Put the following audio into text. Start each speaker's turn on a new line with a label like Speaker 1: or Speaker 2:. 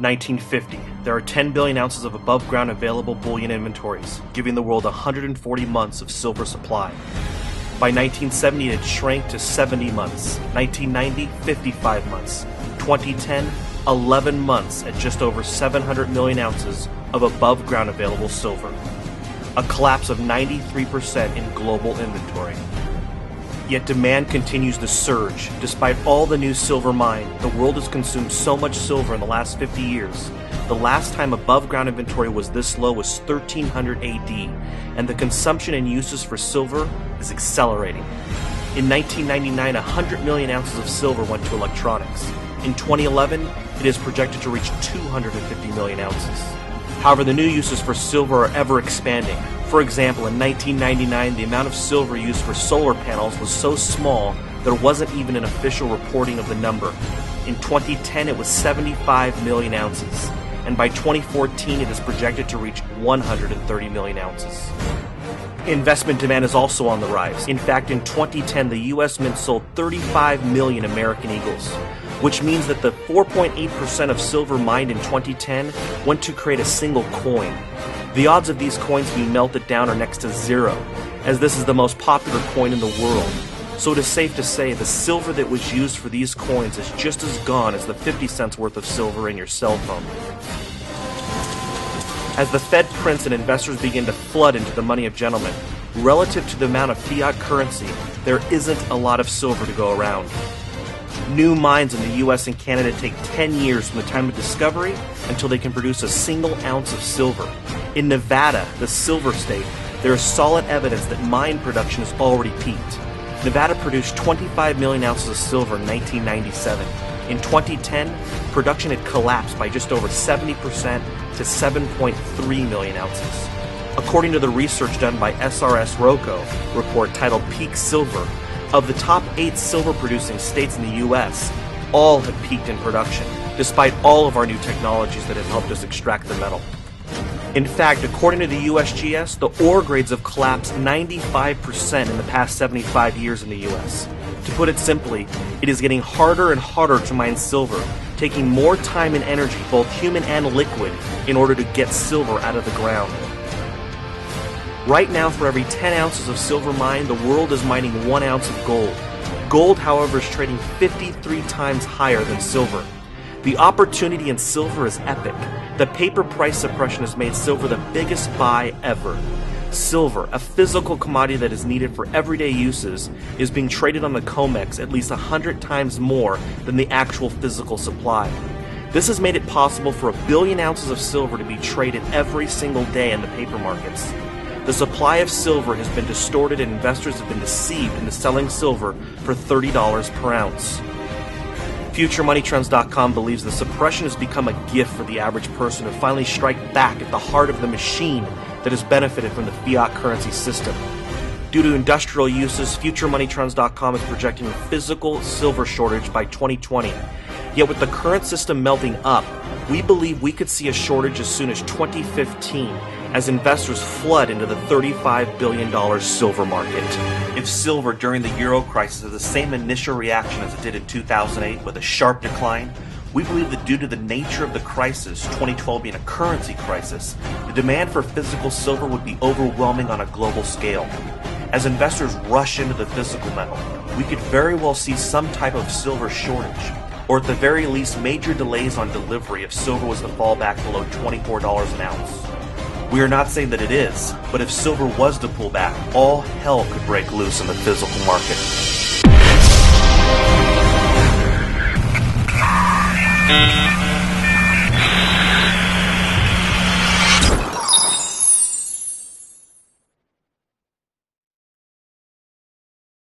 Speaker 1: 1950. There are 10 billion ounces of above-ground available bullion inventories, giving the world 140 months of silver supply. By 1970, it shrank to 70 months. 1990, 55 months. 2010, 11 months at just over 700 million ounces of above-ground available silver. A collapse of 93% in global inventory. Yet demand continues to surge. Despite all the new silver mined, the world has consumed so much silver in the last 50 years. The last time above-ground inventory was this low was 1300 AD, and the consumption and uses for silver is accelerating. In 1999, 100 million ounces of silver went to electronics. In 2011, it is projected to reach 250 million ounces. However, the new uses for silver are ever expanding. For example, in 1999, the amount of silver used for solar panels was so small there wasn't even an official reporting of the number. In 2010, it was 75 million ounces, and by 2014, it is projected to reach 130 million ounces. Investment demand is also on the rise. In fact, in 2010, the U.S. Mint sold 35 million American Eagles, which means that the 4.8% of silver mined in 2010 went to create a single coin. The odds of these coins being melted down are next to zero, as this is the most popular coin in the world. So it is safe to say the silver that was used for these coins is just as gone as the 50 cents worth of silver in your cell phone. As the Fed prints and investors begin to flood into the money of gentlemen, relative to the amount of fiat currency, there isn't a lot of silver to go around. New mines in the US and Canada take 10 years from the time of discovery until they can produce a single ounce of silver. In Nevada, the silver state, there is solid evidence that mine production has already peaked. Nevada produced 25 million ounces of silver in 1997. In 2010, production had collapsed by just over 70% to 7.3 million ounces. According to the research done by SRS Rocco report titled Peak Silver, of the top 8 silver-producing states in the U.S., all have peaked in production, despite all of our new technologies that have helped us extract the metal. In fact, according to the USGS, the ore grades have collapsed 95% in the past 75 years in the U.S. To put it simply, it is getting harder and harder to mine silver, taking more time and energy, both human and liquid, in order to get silver out of the ground. Right now, for every 10 ounces of silver mined, the world is mining 1 ounce of gold. Gold, however, is trading 53 times higher than silver. The opportunity in silver is epic. The paper price suppression has made silver the biggest buy ever. Silver, a physical commodity that is needed for everyday uses, is being traded on the COMEX at least 100 times more than the actual physical supply. This has made it possible for 1 billion ounces of silver to be traded every single day in the paper markets. The supply of silver has been distorted and investors have been deceived into selling silver for $30 per ounce. FutureMoneyTrends.com believes the suppression has become a gift for the average person to finally strike back at the heart of the machine that has benefited from the fiat currency system. Due to industrial uses, FutureMoneyTrends.com is projecting a physical silver shortage by 2020. Yet with the current system melting up, we believe we could see a shortage as soon as 2015 as investors flood into the $35 billion silver market. If silver during the Euro crisis had the same initial reaction as it did in 2008 with a sharp decline, we believe that due to the nature of the crisis, 2012 being a currency crisis, the demand for physical silver would be overwhelming on a global scale. As investors rush into the physical metal, we could very well see some type of silver shortage, or at the very least major delays on delivery if silver was to fall back below $24 an ounce. We are not saying that it is, but if silver was to pull back, all hell could break loose in the physical market.